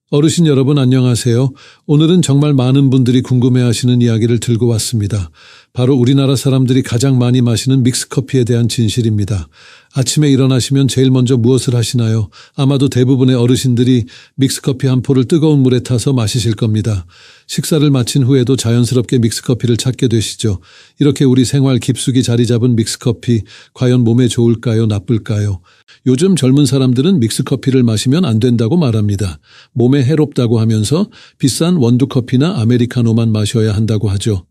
어르신 여러분 안녕하세요. 오늘은 정말 많은 분들이 궁금해하시는 이야기를 들고 왔습니다. 바로 우리나라 사람들이 가장 많이 마시는 믹스커피에 대한 진실입니다. 아침에 일어나시면 제일 먼저 무엇을 하시나요? 아마도 대부분의 어르신들이 믹스커피 한 포를 뜨거운 물에 타서 마시실 겁니다. 식사를 마친 후에도 자연스럽게 믹스커피를 찾게 되시죠. 이렇게 우리 생활 깊숙이 자리 잡은 믹스커피, 과연 몸에 좋을까요? 나쁠까요? 요즘 젊은 사람들은 믹스커피를 마시면 안 된다고 말합니다. 몸에 해롭다고 하면서 비싼 원두커피나 아메리카노만 마셔야 한다고 하죠.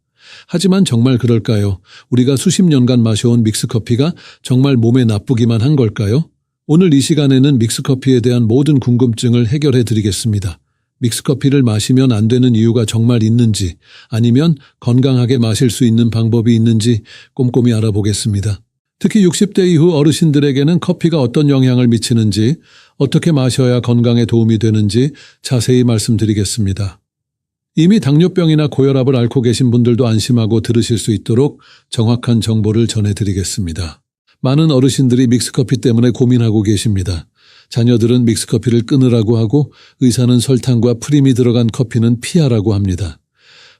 하지만 정말 그럴까요? 우리가 수십 년간 마셔온 믹스커피가 정말 몸에 나쁘기만 한 걸까요? 오늘 이 시간에는 믹스커피에 대한 모든 궁금증을 해결해 드리겠습니다. 믹스커피를 마시면 안 되는 이유가 정말 있는지, 아니면 건강하게 마실 수 있는 방법이 있는지 꼼꼼히 알아보겠습니다. 특히 60대 이후 어르신들에게는 커피가 어떤 영향을 미치는지, 어떻게 마셔야 건강에 도움이 되는지 자세히 말씀드리겠습니다. 이미 당뇨병이나 고혈압을 앓고 계신 분들도 안심하고 들으실 수 있도록 정확한 정보를 전해드리겠습니다. 많은 어르신들이 믹스커피 때문에 고민하고 계십니다. 자녀들은 믹스커피를 끊으라고 하고 의사는 설탕과 프림이 들어간 커피는 피하라고 합니다.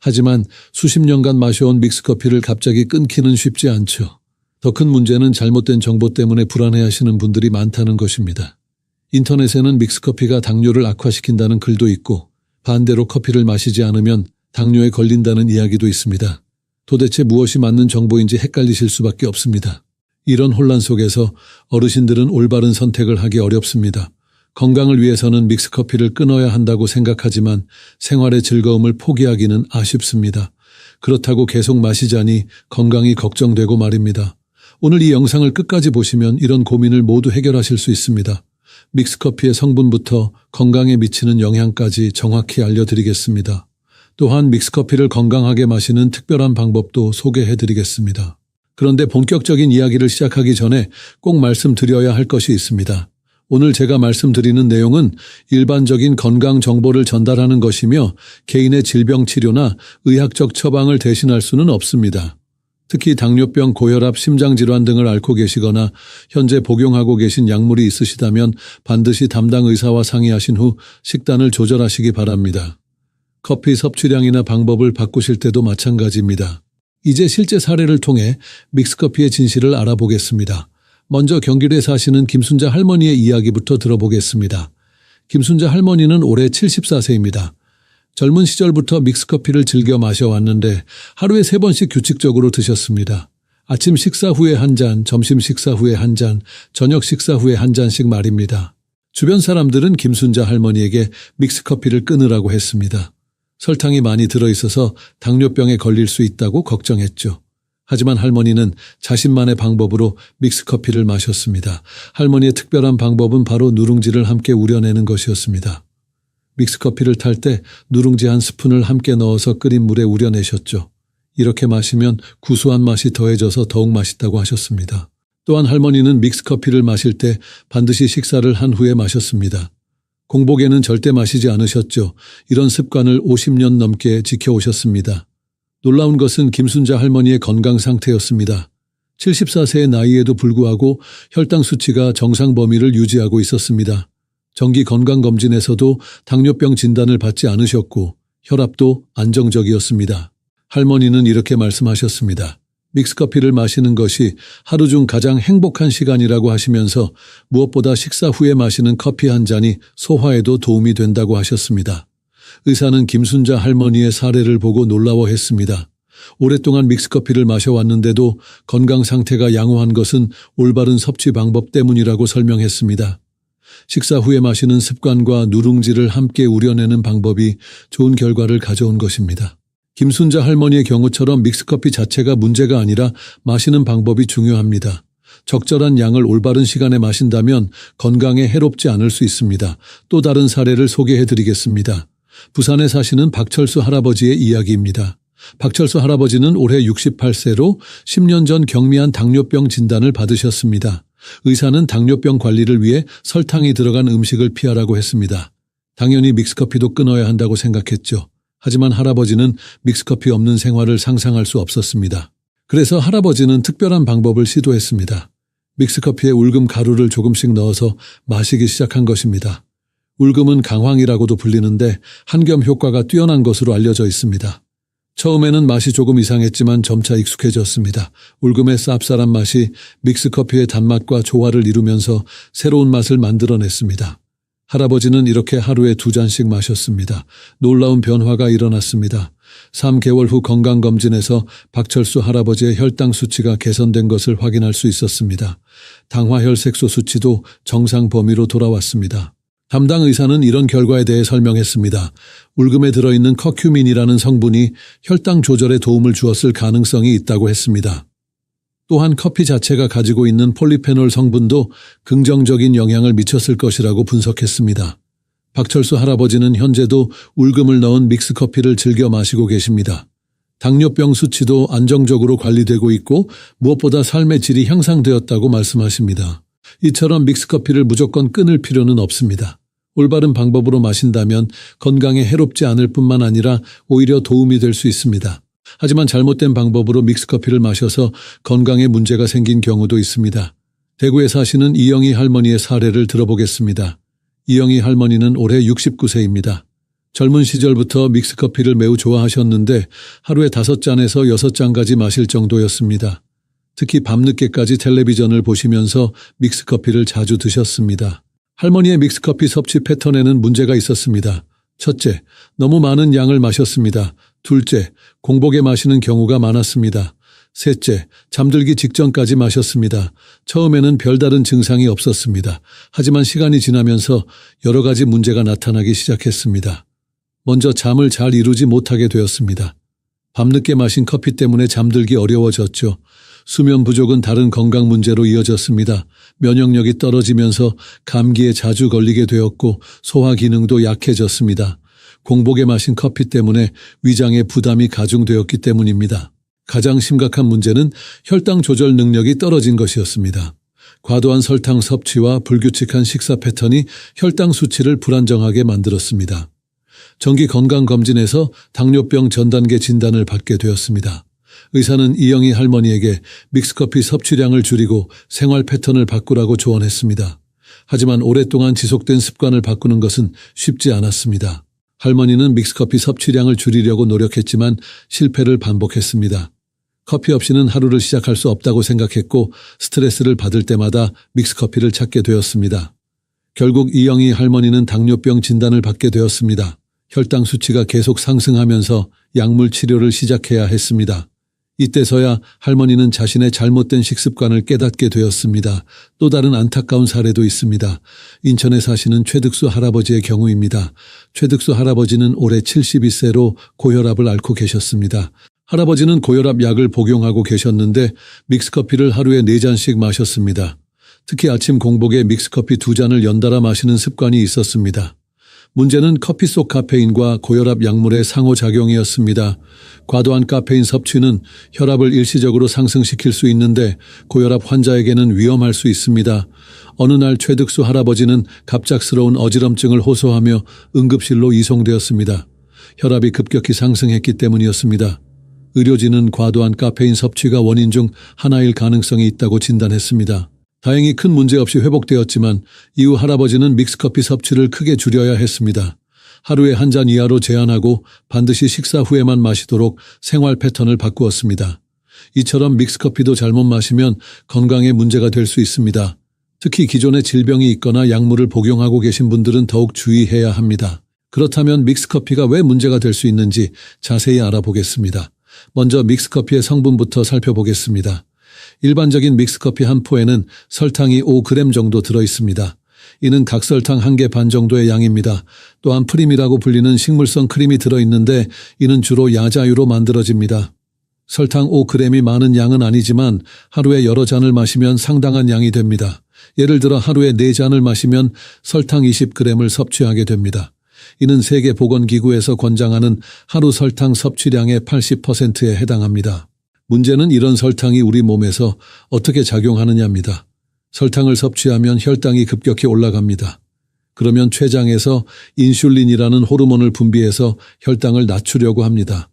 하지만 수십 년간 마셔온 믹스커피를 갑자기 끊기는 쉽지 않죠. 더 큰 문제는 잘못된 정보 때문에 불안해하시는 분들이 많다는 것입니다. 인터넷에는 믹스커피가 당뇨를 악화시킨다는 글도 있고 반대로 커피를 마시지 않으면 당뇨에 걸린다는 이야기도 있습니다. 도대체 무엇이 맞는 정보인지 헷갈리실 수밖에 없습니다. 이런 혼란 속에서 어르신들은 올바른 선택을 하기 어렵습니다. 건강을 위해서는 믹스커피를 끊어야 한다고 생각하지만 생활의 즐거움을 포기하기는 아쉽습니다. 그렇다고 계속 마시자니 건강이 걱정되고 말입니다. 오늘 이 영상을 끝까지 보시면 이런 고민을 모두 해결하실 수 있습니다. 믹스커피의 성분부터 건강에 미치는 영향까지 정확히 알려드리겠습니다. 또한 믹스커피를 건강하게 마시는 특별한 방법도 소개해드리겠습니다. 그런데 본격적인 이야기를 시작하기 전에 꼭 말씀드려야 할 것이 있습니다. 오늘 제가 말씀드리는 내용은 일반적인 건강 정보를 전달하는 것이며 개인의 질병 치료나 의학적 처방을 대신할 수는 없습니다. 특히 당뇨병, 고혈압, 심장질환 등을 앓고 계시거나 현재 복용하고 계신 약물이 있으시다면 반드시 담당 의사와 상의하신 후 식단을 조절하시기 바랍니다. 커피 섭취량이나 방법을 바꾸실 때도 마찬가지입니다. 이제 실제 사례를 통해 믹스커피의 진실을 알아보겠습니다. 먼저 경기도에 사시는 김순자 할머니의 이야기부터 들어보겠습니다. 김순자 할머니는 올해 74세입니다. 젊은 시절부터 믹스커피를 즐겨 마셔왔는데 하루에 3번씩 규칙적으로 드셨습니다. 아침 식사 후에 한 잔, 점심 식사 후에 한 잔, 저녁 식사 후에 한 잔씩 말입니다. 주변 사람들은 김순자 할머니에게 믹스커피를 끊으라고 했습니다. 설탕이 많이 들어있어서 당뇨병에 걸릴 수 있다고 걱정했죠. 하지만 할머니는 자신만의 방법으로 믹스커피를 마셨습니다. 할머니의 특별한 방법은 바로 누룽지를 함께 우려내는 것이었습니다. 믹스커피를 탈 때 누룽지 한 스푼을 함께 넣어서 끓인 물에 우려내셨죠. 이렇게 마시면 구수한 맛이 더해져서 더욱 맛있다고 하셨습니다. 또한 할머니는 믹스커피를 마실 때 반드시 식사를 한 후에 마셨습니다. 공복에는 절대 마시지 않으셨죠. 이런 습관을 50년 넘게 지켜오셨습니다. 놀라운 것은 김순자 할머니의 건강 상태였습니다. 74세의 나이에도 불구하고 혈당 수치가 정상 범위를 유지하고 있었습니다. 정기 건강검진에서도 당뇨병 진단을 받지 않으셨고 혈압도 안정적이었습니다. 할머니는 이렇게 말씀하셨습니다. 믹스커피를 마시는 것이 하루 중 가장 행복한 시간이라고 하시면서 무엇보다 식사 후에 마시는 커피 한 잔이 소화에도 도움이 된다고 하셨습니다. 의사는 김순자 할머니의 사례를 보고 놀라워했습니다. 오랫동안 믹스커피를 마셔왔는데도 건강 상태가 양호한 것은 올바른 섭취 방법 때문이라고 설명했습니다. 식사 후에 마시는 습관과 누룽지를 함께 우려내는 방법이 좋은 결과를 가져온 것입니다. 김순자 할머니의 경우처럼 믹스커피 자체가 문제가 아니라 마시는 방법이 중요합니다. 적절한 양을 올바른 시간에 마신다면 건강에 해롭지 않을 수 있습니다. 또 다른 사례를 소개해드리겠습니다. 부산에 사시는 박철수 할아버지의 이야기입니다. 박철수 할아버지는 올해 68세로 10년 전 경미한 당뇨병 진단을 받으셨습니다. 의사는 당뇨병 관리를 위해 설탕이 들어간 음식을 피하라고 했습니다. 당연히 믹스커피도 끊어야 한다고 생각했죠. 하지만 할아버지는 믹스커피 없는 생활을 상상할 수 없었습니다. 그래서 할아버지는 특별한 방법을 시도했습니다. 믹스커피에 울금 가루를 조금씩 넣어서 마시기 시작한 것입니다. 울금은 강황이라고도 불리는데 한겸 효과가 뛰어난 것으로 알려져 있습니다. 처음에는 맛이 조금 이상했지만 점차 익숙해졌습니다. 울금의 쌉쌀한 맛이 믹스커피의 단맛과 조화를 이루면서 새로운 맛을 만들어냈습니다. 할아버지는 이렇게 하루에 2잔씩 마셨습니다. 놀라운 변화가 일어났습니다. 3개월 후 건강검진에서 박철수 할아버지의 혈당 수치가 개선된 것을 확인할 수 있었습니다. 당화혈색소 수치도 정상 범위로 돌아왔습니다. 담당 의사는 이런 결과에 대해 설명했습니다. 울금에 들어있는 커큐민이라는 성분이 혈당 조절에 도움을 주었을 가능성이 있다고 했습니다. 또한 커피 자체가 가지고 있는 폴리페놀 성분도 긍정적인 영향을 미쳤을 것이라고 분석했습니다. 박철수 할아버지는 현재도 울금을 넣은 믹스커피를 즐겨 마시고 계십니다. 당뇨병 수치도 안정적으로 관리되고 있고 무엇보다 삶의 질이 향상되었다고 말씀하십니다. 이처럼 믹스커피를 무조건 끊을 필요는 없습니다. 올바른 방법으로 마신다면 건강에 해롭지 않을 뿐만 아니라 오히려 도움이 될 수 있습니다. 하지만 잘못된 방법으로 믹스커피를 마셔서 건강에 문제가 생긴 경우도 있습니다. 대구에 사시는 이영희 할머니의 사례를 들어보겠습니다. 이영희 할머니는 올해 69세입니다. 젊은 시절부터 믹스커피를 매우 좋아하셨는데 하루에 5잔에서 6잔까지 마실 정도였습니다. 특히 밤늦게까지 텔레비전을 보시면서 믹스커피를 자주 드셨습니다. 할머니의 믹스커피 섭취 패턴에는 문제가 있었습니다. 첫째, 너무 많은 양을 마셨습니다. 둘째, 공복에 마시는 경우가 많았습니다. 셋째, 잠들기 직전까지 마셨습니다. 처음에는 별다른 증상이 없었습니다. 하지만 시간이 지나면서 여러 가지 문제가 나타나기 시작했습니다. 먼저 잠을 잘 이루지 못하게 되었습니다. 밤늦게 마신 커피 때문에 잠들기 어려워졌죠. 수면 부족은 다른 건강 문제로 이어졌습니다. 면역력이 떨어지면서 감기에 자주 걸리게 되었고 소화 기능도 약해졌습니다. 공복에 마신 커피 때문에 위장에 부담이 가중되었기 때문입니다. 가장 심각한 문제는 혈당 조절 능력이 떨어진 것이었습니다. 과도한 설탕 섭취와 불규칙한 식사 패턴이 혈당 수치를 불안정하게 만들었습니다. 정기 건강검진에서 당뇨병 전단계 진단을 받게 되었습니다. 의사는 이영희 할머니에게 믹스커피 섭취량을 줄이고 생활 패턴을 바꾸라고 조언했습니다. 하지만 오랫동안 지속된 습관을 바꾸는 것은 쉽지 않았습니다. 할머니는 믹스커피 섭취량을 줄이려고 노력했지만 실패를 반복했습니다. 커피 없이는 하루를 시작할 수 없다고 생각했고 스트레스를 받을 때마다 믹스커피를 찾게 되었습니다. 결국 이영희 할머니는 당뇨병 진단을 받게 되었습니다. 혈당 수치가 계속 상승하면서 약물 치료를 시작해야 했습니다. 이때서야 할머니는 자신의 잘못된 식습관을 깨닫게 되었습니다. 또 다른 안타까운 사례도 있습니다. 인천에 사시는 최득수 할아버지의 경우입니다. 최득수 할아버지는 올해 72세로 고혈압을 앓고 계셨습니다. 할아버지는 고혈압 약을 복용하고 계셨는데 믹스커피를 하루에 4잔씩 마셨습니다. 특히 아침 공복에 믹스커피 2잔을 연달아 마시는 습관이 있었습니다. 문제는 커피 속 카페인과 고혈압 약물의 상호작용이었습니다. 과도한 카페인 섭취는 혈압을 일시적으로 상승시킬 수 있는데 고혈압 환자에게는 위험할 수 있습니다. 어느 날 최득수 할아버지는 갑작스러운 어지럼증을 호소하며 응급실로 이송되었습니다. 혈압이 급격히 상승했기 때문이었습니다. 의료진은 과도한 카페인 섭취가 원인 중 하나일 가능성이 있다고 진단했습니다. 다행히 큰 문제 없이 회복되었지만 이후 할아버지는 믹스커피 섭취를 크게 줄여야 했습니다. 하루에 1잔 이하로 제한하고 반드시 식사 후에만 마시도록 생활 패턴을 바꾸었습니다. 이처럼 믹스커피도 잘못 마시면 건강에 문제가 될 수 있습니다. 특히 기존에 질병이 있거나 약물을 복용하고 계신 분들은 더욱 주의해야 합니다. 그렇다면 믹스커피가 왜 문제가 될 수 있는지 자세히 알아보겠습니다. 먼저 믹스커피의 성분부터 살펴보겠습니다. 일반적인 믹스커피 한 포에는 설탕이 5g 정도 들어있습니다. 이는 각설탕 1개 반 정도의 양입니다. 또한 프림이라고 불리는 식물성 크림이 들어있는데 이는 주로 야자유로 만들어집니다. 설탕 5g이 많은 양은 아니지만 하루에 여러 잔을 마시면 상당한 양이 됩니다. 예를 들어 하루에 4잔을 마시면 설탕 20g을 섭취하게 됩니다. 이는 세계보건기구에서 권장하는 하루 설탕 섭취량의 80%에 해당합니다. 문제는 이런 설탕이 우리 몸에서 어떻게 작용하느냐입니다. 설탕을 섭취하면 혈당이 급격히 올라갑니다. 그러면 췌장에서 인슐린이라는 호르몬을 분비해서 혈당을 낮추려고 합니다.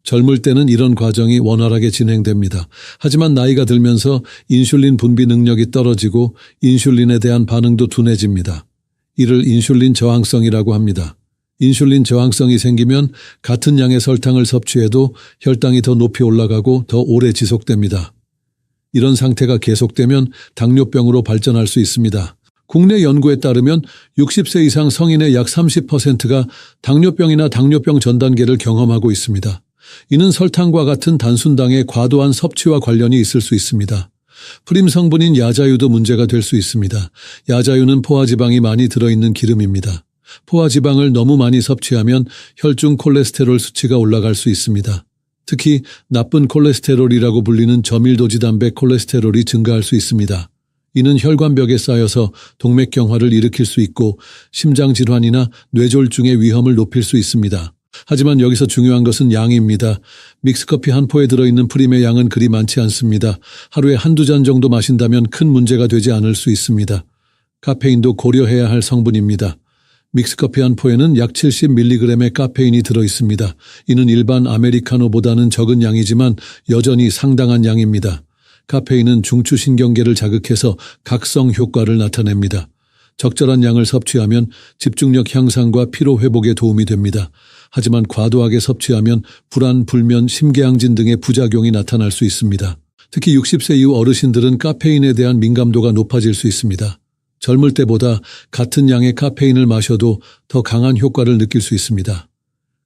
젊을 때는 이런 과정이 원활하게 진행됩니다. 하지만 나이가 들면서 인슐린 분비 능력이 떨어지고 인슐린에 대한 반응도 둔해집니다. 이를 인슐린 저항성이라고 합니다. 인슐린 저항성이 생기면 같은 양의 설탕을 섭취해도 혈당이 더 높이 올라가고 더 오래 지속됩니다. 이런 상태가 계속되면 당뇨병으로 발전할 수 있습니다. 국내 연구에 따르면 60세 이상 성인의 약 30%가 당뇨병이나 당뇨병 전 단계를 경험하고 있습니다. 이는 설탕과 같은 단순당의 과도한 섭취와 관련이 있을 수 있습니다. 프림 성분인 야자유도 문제가 될 수 있습니다. 야자유는 포화지방이 많이 들어있는 기름입니다. 포화지방을 너무 많이 섭취하면 혈중 콜레스테롤 수치가 올라갈 수 있습니다. 특히 나쁜 콜레스테롤이라고 불리는 저밀도지단백 콜레스테롤이 증가할 수 있습니다. 이는 혈관벽에 쌓여서 동맥경화를 일으킬 수 있고 심장질환이나 뇌졸중의 위험을 높일 수 있습니다. 하지만 여기서 중요한 것은 양입니다. 믹스커피 한 포에 들어있는 프림의 양은 그리 많지 않습니다. 하루에 한두 잔 정도 마신다면 큰 문제가 되지 않을 수 있습니다. 카페인도 고려해야 할 성분입니다. 믹스커피 한 포에는 약 70mg의 카페인이 들어있습니다. 이는 일반 아메리카노보다는 적은 양이지만 여전히 상당한 양입니다. 카페인은 중추신경계를 자극해서 각성 효과를 나타냅니다. 적절한 양을 섭취하면 집중력 향상과 피로 회복에 도움이 됩니다. 하지만 과도하게 섭취하면 불안, 불면, 심계항진 등의 부작용이 나타날 수 있습니다. 특히 60세 이후 어르신들은 카페인에 대한 민감도가 높아질 수 있습니다. 젊을 때보다 같은 양의 카페인을 마셔도 더 강한 효과를 느낄 수 있습니다.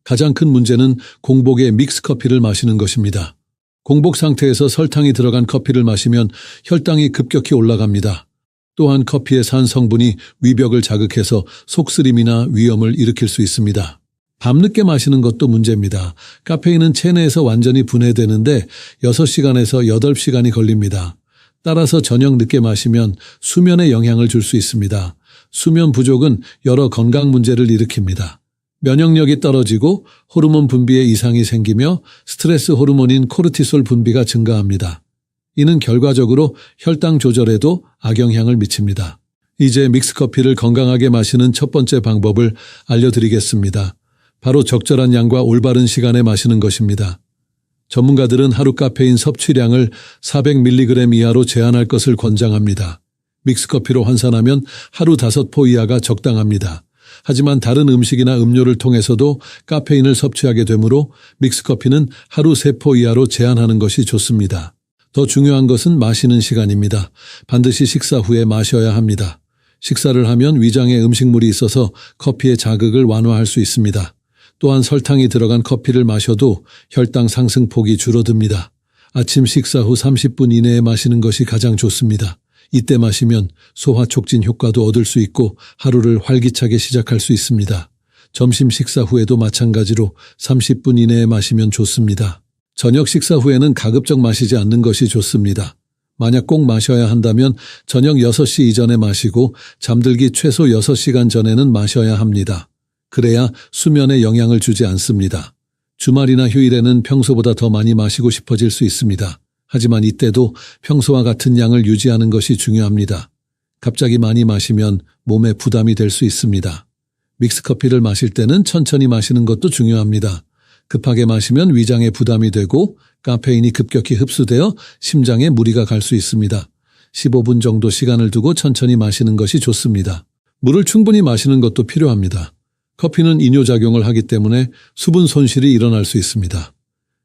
가장 큰 문제는 공복에 믹스커피를 마시는 것입니다. 공복 상태에서 설탕이 들어간 커피를 마시면 혈당이 급격히 올라갑니다. 또한 커피의 산 성분이 위벽을 자극해서 속쓰림이나 위염을 일으킬 수 있습니다. 밤늦게 마시는 것도 문제입니다. 카페인은 체내에서 완전히 분해되는데 6시간에서 8시간이 걸립니다. 따라서 저녁 늦게 마시면 수면에 영향을 줄 수 있습니다. 수면 부족은 여러 건강 문제를 일으킵니다. 면역력이 떨어지고 호르몬 분비에 이상이 생기며 스트레스 호르몬인 코르티솔 분비가 증가합니다. 이는 결과적으로 혈당 조절에도 악영향을 미칩니다. 이제 믹스커피를 건강하게 마시는 첫 번째 방법을 알려드리겠습니다. 바로 적절한 양과 올바른 시간에 마시는 것입니다. 전문가들은 하루 카페인 섭취량을 400mg 이하로 제한할 것을 권장합니다. 믹스커피로 환산하면 하루 5포 이하가 적당합니다. 하지만 다른 음식이나 음료를 통해서도 카페인을 섭취하게 되므로 믹스커피는 하루 3포 이하로 제한하는 것이 좋습니다. 더 중요한 것은 마시는 시간입니다. 반드시 식사 후에 마셔야 합니다. 식사를 하면 위장에 음식물이 있어서 커피의 자극을 완화할 수 있습니다. 또한 설탕이 들어간 커피를 마셔도 혈당 상승폭이 줄어듭니다. 아침 식사 후 30분 이내에 마시는 것이 가장 좋습니다. 이때 마시면 소화 촉진 효과도 얻을 수 있고 하루를 활기차게 시작할 수 있습니다. 점심 식사 후에도 마찬가지로 30분 이내에 마시면 좋습니다. 저녁 식사 후에는 가급적 마시지 않는 것이 좋습니다. 만약 꼭 마셔야 한다면 저녁 6시 이전에 마시고 잠들기 최소 6시간 전에는 마셔야 합니다. 그래야 수면에 영향을 주지 않습니다. 주말이나 휴일에는 평소보다 더 많이 마시고 싶어질 수 있습니다. 하지만 이때도 평소와 같은 양을 유지하는 것이 중요합니다. 갑자기 많이 마시면 몸에 부담이 될 수 있습니다. 믹스커피를 마실 때는 천천히 마시는 것도 중요합니다. 급하게 마시면 위장에 부담이 되고 카페인이 급격히 흡수되어 심장에 무리가 갈 수 있습니다. 15분 정도 시간을 두고 천천히 마시는 것이 좋습니다. 물을 충분히 마시는 것도 필요합니다. 커피는 이뇨작용을 하기 때문에 수분 손실이 일어날 수 있습니다.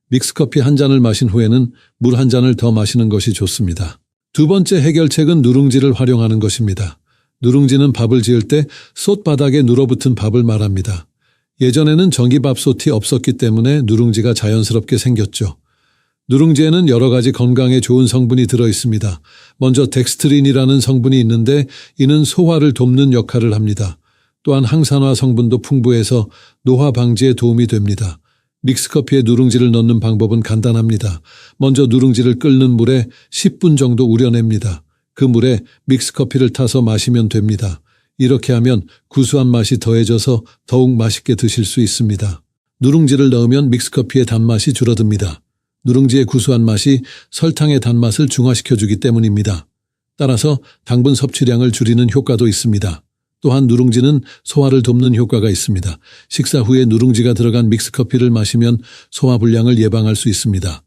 믹스커피 한 잔을 마신 후에는 물 한 잔을 더 마시는 것이 좋습니다. 두 번째 해결책은 누룽지를 활용하는 것입니다. 누룽지는 밥을 지을 때 솥바닥에 눌어붙은 밥을 말합니다. 예전에는 전기밥솥이 없었기 때문에 누룽지가 자연스럽게 생겼죠. 누룽지에는 여러 가지 건강에 좋은 성분이 들어있습니다. 먼저 덱스트린이라는 성분이 있는데 이는 소화를 돕는 역할을 합니다. 또한 항산화 성분도 풍부해서 노화 방지에 도움이 됩니다. 믹스커피에 누룽지를 넣는 방법은 간단합니다. 먼저 누룽지를 끓는 물에 10분 정도 우려냅니다. 그 물에 믹스커피를 타서 마시면 됩니다. 이렇게 하면 구수한 맛이 더해져서 더욱 맛있게 드실 수 있습니다. 누룽지를 넣으면 믹스커피의 단맛이 줄어듭니다. 누룽지의 구수한 맛이 설탕의 단맛을 중화시켜주기 때문입니다. 따라서 당분 섭취량을 줄이는 효과도 있습니다. 또한 누룽지는 소화를 돕는 효과가 있습니다. 식사 후에 누룽지가 들어간 믹스커피를 마시면 소화불량을 예방할 수 있습니다.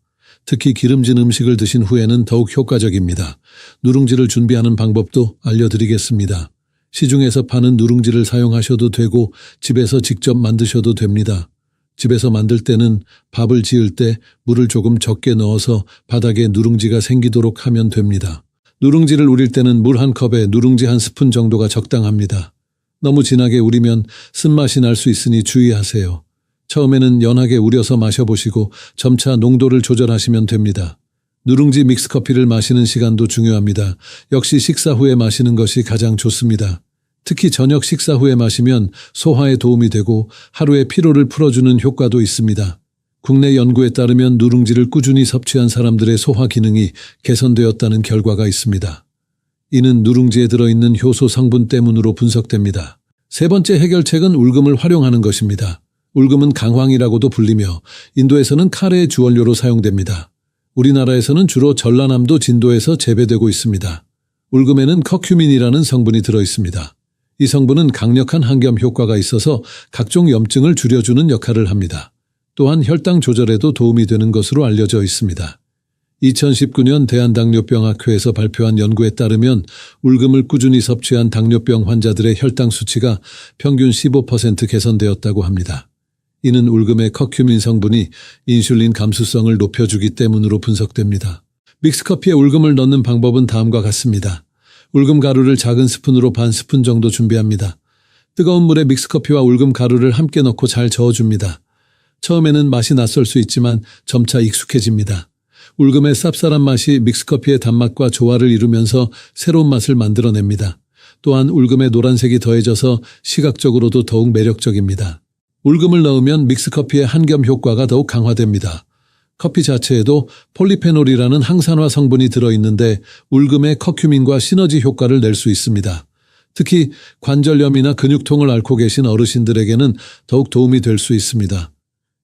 특히 기름진 음식을 드신 후에는 더욱 효과적입니다. 누룽지를 준비하는 방법도 알려드리겠습니다. 시중에서 파는 누룽지를 사용하셔도 되고 집에서 직접 만드셔도 됩니다. 집에서 만들 때는 밥을 지을 때 물을 조금 적게 넣어서 바닥에 누룽지가 생기도록 하면 됩니다. 누룽지를 우릴 때는 물 한 컵에 누룽지 한 스푼 정도가 적당합니다. 너무 진하게 우리면 쓴맛이 날 수 있으니 주의하세요. 처음에는 연하게 우려서 마셔보시고 점차 농도를 조절하시면 됩니다. 누룽지 믹스커피를 마시는 시간도 중요합니다. 역시 식사 후에 마시는 것이 가장 좋습니다. 특히 저녁 식사 후에 마시면 소화에 도움이 되고 하루의 피로를 풀어주는 효과도 있습니다. 국내 연구에 따르면 누룽지를 꾸준히 섭취한 사람들의 소화 기능이 개선되었다는 결과가 있습니다. 이는 누룽지에 들어있는 효소 성분 때문으로 분석됩니다. 세 번째 해결책은 울금을 활용하는 것입니다. 울금은 강황이라고도 불리며 인도에서는 카레의 주원료로 사용됩니다. 우리나라에서는 주로 전라남도 진도에서 재배되고 있습니다. 울금에는 커큐민이라는 성분이 들어있습니다. 이 성분은 강력한 항염 효과가 있어서 각종 염증을 줄여주는 역할을 합니다. 또한 혈당 조절에도 도움이 되는 것으로 알려져 있습니다. 2019년 대한당뇨병학회에서 발표한 연구에 따르면 울금을 꾸준히 섭취한 당뇨병 환자들의 혈당 수치가 평균 15% 개선되었다고 합니다. 이는 울금의 커큐민 성분이 인슐린 감수성을 높여주기 때문으로 분석됩니다. 믹스커피에 울금을 넣는 방법은 다음과 같습니다. 울금 가루를 작은 스푼으로 반 스푼 정도 준비합니다. 뜨거운 물에 믹스커피와 울금 가루를 함께 넣고 잘 저어줍니다. 처음에는 맛이 낯설 수 있지만 점차 익숙해집니다. 울금의 쌉쌀한 맛이 믹스커피의 단맛과 조화를 이루면서 새로운 맛을 만들어냅니다. 또한 울금의 노란색이 더해져서 시각적으로도 더욱 매력적입니다. 울금을 넣으면 믹스커피의 한겸 효과가 더욱 강화됩니다. 커피 자체에도 폴리페놀이라는 항산화 성분이 들어있는데 울금의 커큐민과 시너지 효과를 낼 수 있습니다. 특히 관절염이나 근육통을 앓고 계신 어르신들에게는 더욱 도움이 될 수 있습니다.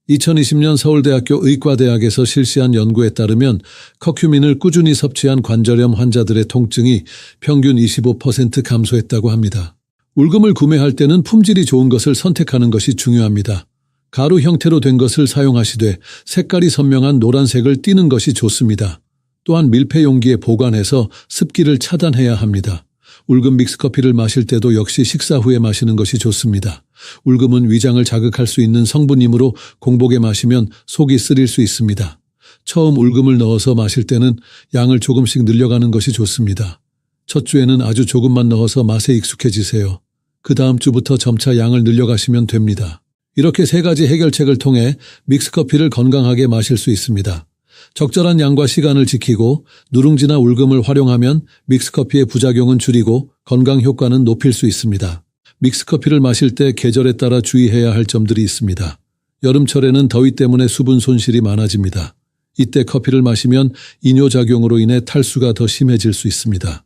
2020년 서울대학교 의과대학에서 실시한 연구에 따르면 커큐민을 꾸준히 섭취한 관절염 환자들의 통증이 평균 25% 감소했다고 합니다. 울금을 구매할 때는 품질이 좋은 것을 선택하는 것이 중요합니다. 가루 형태로 된 것을 사용하시되 색깔이 선명한 노란색을 띠는 것이 좋습니다. 또한 밀폐 용기에 보관해서 습기를 차단해야 합니다. 울금 믹스커피를 마실 때도 역시 식사 후에 마시는 것이 좋습니다. 울금은 위장을 자극할 수 있는 성분이므로 공복에 마시면 속이 쓰릴 수 있습니다. 처음 울금을 넣어서 마실 때는 양을 조금씩 늘려가는 것이 좋습니다. 첫 주에는 아주 조금만 넣어서 맛에 익숙해지세요. 그 다음 주부터 점차 양을 늘려가시면 됩니다. 이렇게 세 가지 해결책을 통해 믹스커피를 건강하게 마실 수 있습니다. 적절한 양과 시간을 지키고 누룽지나 울금을 활용하면 믹스커피의 부작용은 줄이고 건강 효과는 높일 수 있습니다. 믹스커피를 마실 때 계절에 따라 주의해야 할 점들이 있습니다. 여름철에는 더위 때문에 수분 손실이 많아집니다. 이때 커피를 마시면 이뇨작용으로 인해 탈수가 더 심해질 수 있습니다.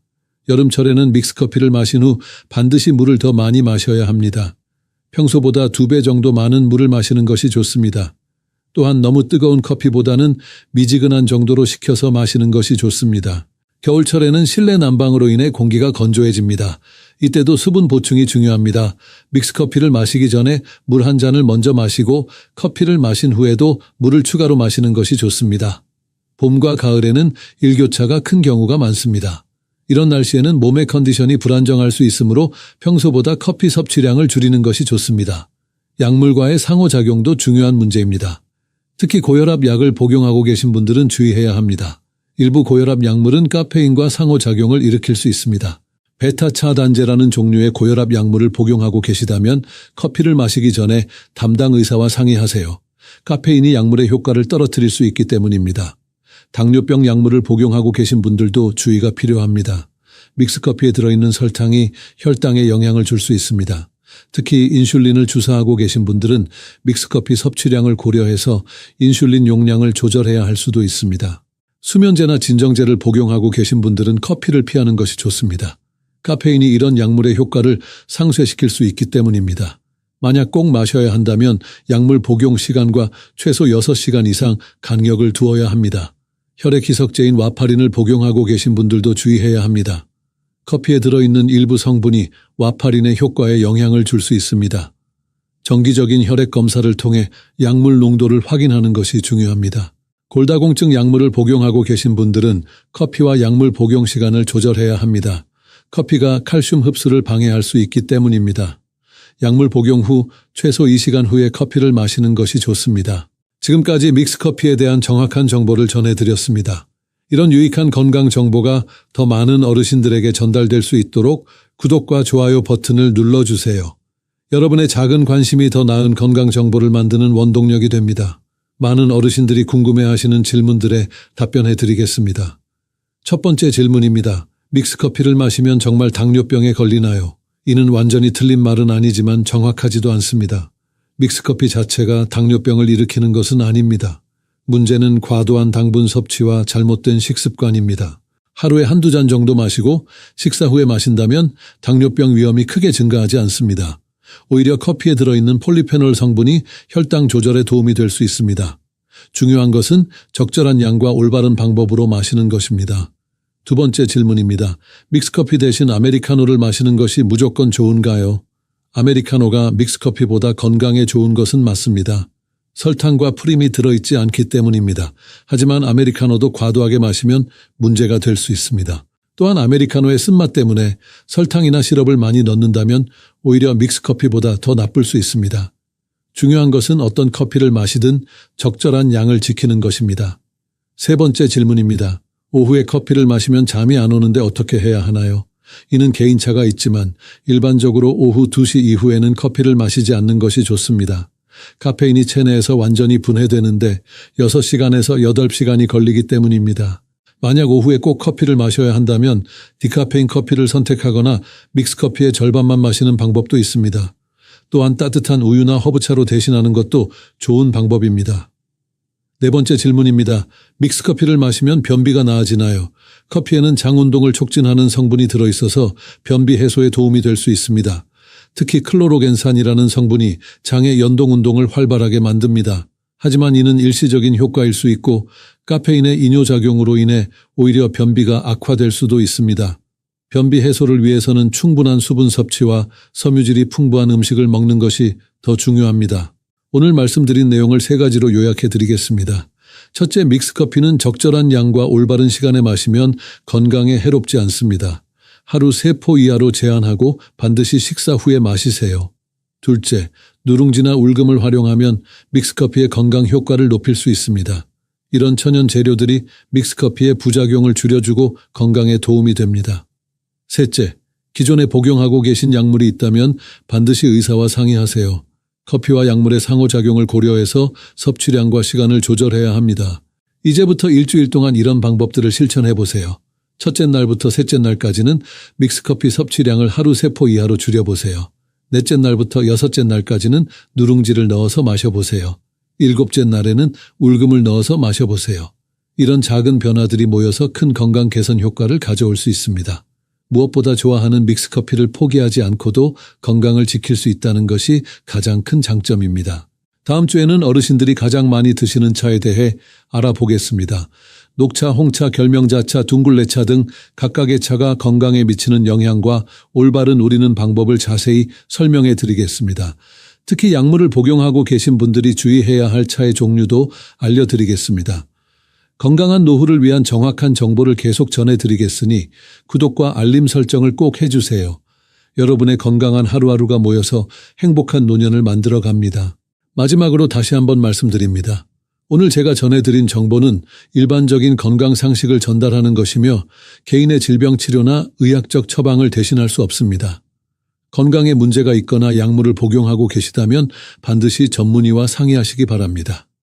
여름철에는 믹스커피를 마신 후 반드시 물을 더 많이 마셔야 합니다. 평소보다 2배 정도 많은 물을 마시는 것이 좋습니다. 또한 너무 뜨거운 커피보다는 미지근한 정도로 식혀서 마시는 것이 좋습니다. 겨울철에는 실내 난방으로 인해 공기가 건조해집니다. 이때도 수분 보충이 중요합니다. 믹스커피를 마시기 전에 물 한 잔을 먼저 마시고 커피를 마신 후에도 물을 추가로 마시는 것이 좋습니다. 봄과 가을에는 일교차가 큰 경우가 많습니다. 이런 날씨에는 몸의 컨디션이 불안정할 수 있으므로 평소보다 커피 섭취량을 줄이는 것이 좋습니다. 약물과의 상호작용도 중요한 문제입니다. 특히 고혈압 약을 복용하고 계신 분들은 주의해야 합니다. 일부 고혈압 약물은 카페인과 상호작용을 일으킬 수 있습니다. 베타차단제라는 종류의 고혈압 약물을 복용하고 계시다면 커피를 마시기 전에 담당 의사와 상의하세요. 카페인이 약물의 효과를 떨어뜨릴 수 있기 때문입니다. 당뇨병 약물을 복용하고 계신 분들도 주의가 필요합니다. 믹스커피에 들어있는 설탕이 혈당에 영향을 줄 수 있습니다. 특히 인슐린을 주사하고 계신 분들은 믹스커피 섭취량을 고려해서 인슐린 용량을 조절해야 할 수도 있습니다. 수면제나 진정제를 복용하고 계신 분들은 커피를 피하는 것이 좋습니다. 카페인이 이런 약물의 효과를 상쇄시킬 수 있기 때문입니다. 만약 꼭 마셔야 한다면 약물 복용 시간과 최소 6시간 이상 간격을 두어야 합니다. 혈액 희석제인 와파린을 복용하고 계신 분들도 주의해야 합니다. 커피에 들어있는 일부 성분이 와파린의 효과에 영향을 줄 수 있습니다. 정기적인 혈액 검사를 통해 약물 농도를 확인하는 것이 중요합니다. 골다공증 약물을 복용하고 계신 분들은 커피와 약물 복용 시간을 조절해야 합니다. 커피가 칼슘 흡수를 방해할 수 있기 때문입니다. 약물 복용 후 최소 2시간 후에 커피를 마시는 것이 좋습니다. 지금까지 믹스커피에 대한 정확한 정보를 전해드렸습니다. 이런 유익한 건강 정보가 더 많은 어르신들에게 전달될 수 있도록 구독과 좋아요 버튼을 눌러주세요. 여러분의 작은 관심이 더 나은 건강 정보를 만드는 원동력이 됩니다. 많은 어르신들이 궁금해하시는 질문들에 답변해 드리겠습니다. 첫 번째 질문입니다. 믹스커피를 마시면 정말 당뇨병에 걸리나요? 이는 완전히 틀린 말은 아니지만 정확하지도 않습니다. 믹스커피 자체가 당뇨병을 일으키는 것은 아닙니다. 문제는 과도한 당분 섭취와 잘못된 식습관입니다. 하루에 한두 잔 정도 마시고 식사 후에 마신다면 당뇨병 위험이 크게 증가하지 않습니다. 오히려 커피에 들어있는 폴리페놀 성분이 혈당 조절에 도움이 될 수 있습니다. 중요한 것은 적절한 양과 올바른 방법으로 마시는 것입니다. 두 번째 질문입니다. 믹스커피 대신 아메리카노를 마시는 것이 무조건 좋은가요? 아메리카노가 믹스커피보다 건강에 좋은 것은 맞습니다. 설탕과 프림이 들어있지 않기 때문입니다. 하지만 아메리카노도 과도하게 마시면 문제가 될 수 있습니다. 또한 아메리카노의 쓴맛 때문에 설탕이나 시럽을 많이 넣는다면 오히려 믹스커피보다 더 나쁠 수 있습니다. 중요한 것은 어떤 커피를 마시든 적절한 양을 지키는 것입니다. 세 번째 질문입니다. 오후에 커피를 마시면 잠이 안 오는데 어떻게 해야 하나요? 이는 개인차가 있지만 일반적으로 오후 2시 이후에는 커피를 마시지 않는 것이 좋습니다. 카페인이 체내에서 완전히 분해되는데 6시간에서 8시간이 걸리기 때문입니다. 만약 오후에 꼭 커피를 마셔야 한다면 디카페인 커피를 선택하거나 믹스커피의 절반만 마시는 방법도 있습니다. 또한 따뜻한 우유나 허브차로 대신하는 것도 좋은 방법입니다. 네 번째 질문입니다. 믹스커피를 마시면 변비가 나아지나요? 커피에는 장 운동을 촉진하는 성분이 들어있어서 변비 해소에 도움이 될 수 있습니다. 특히 클로로겐산이라는 성분이 장의 연동 운동을 활발하게 만듭니다. 하지만 이는 일시적인 효과일 수 있고 카페인의 이뇨작용으로 인해 오히려 변비가 악화될 수도 있습니다. 변비 해소를 위해서는 충분한 수분 섭취와 섬유질이 풍부한 음식을 먹는 것이 더 중요합니다. 오늘 말씀드린 내용을 3가지로 요약해 드리겠습니다. 첫째, 믹스커피는 적절한 양과 올바른 시간에 마시면 건강에 해롭지 않습니다. 하루 3포 이하로 제한하고 반드시 식사 후에 마시세요. 둘째, 누룽지나 울금을 활용하면 믹스커피의 건강 효과를 높일 수 있습니다. 이런 천연 재료들이 믹스커피의 부작용을 줄여주고 건강에 도움이 됩니다. 셋째, 기존에 복용하고 계신 약물이 있다면 반드시 의사와 상의하세요. 커피와 약물의 상호작용을 고려해서 섭취량과 시간을 조절해야 합니다. 이제부터 일주일 동안 이런 방법들을 실천해보세요. 첫째 날부터 셋째 날까지는 믹스커피 섭취량을 하루 3포 이하로 줄여보세요. 넷째 날부터 6째 날까지는 누룽지를 넣어서 마셔보세요. 7째 날에는 울금을 넣어서 마셔보세요. 이런 작은 변화들이 모여서 큰 건강 개선 효과를 가져올 수 있습니다. 무엇보다 좋아하는 믹스커피를 포기하지 않고도 건강을 지킬 수 있다는 것이 가장 큰 장점입니다. 다음 주에는 어르신들이 가장 많이 드시는 차에 대해 알아보겠습니다. 녹차, 홍차, 결명자차, 둥글레차 등 각각의 차가 건강에 미치는 영향과 올바른 우리는 방법을 자세히 설명해 드리겠습니다. 특히 약물을 복용하고 계신 분들이 주의해야 할 차의 종류도 알려드리겠습니다. 건강한 노후를 위한 정확한 정보를 계속 전해드리겠으니 구독과 알림 설정을 꼭 해주세요. 여러분의 건강한 하루하루가 모여서 행복한 노년을 만들어 갑니다. 마지막으로 다시 한번 말씀드립니다. 오늘 제가 전해드린 정보는 일반적인 건강 상식을 전달하는 것이며 개인의 질병 치료나 의학적 처방을 대신할 수 없습니다. 건강에 문제가 있거나 약물을 복용하고 계시다면 반드시 전문의와 상의하시기 바랍니다.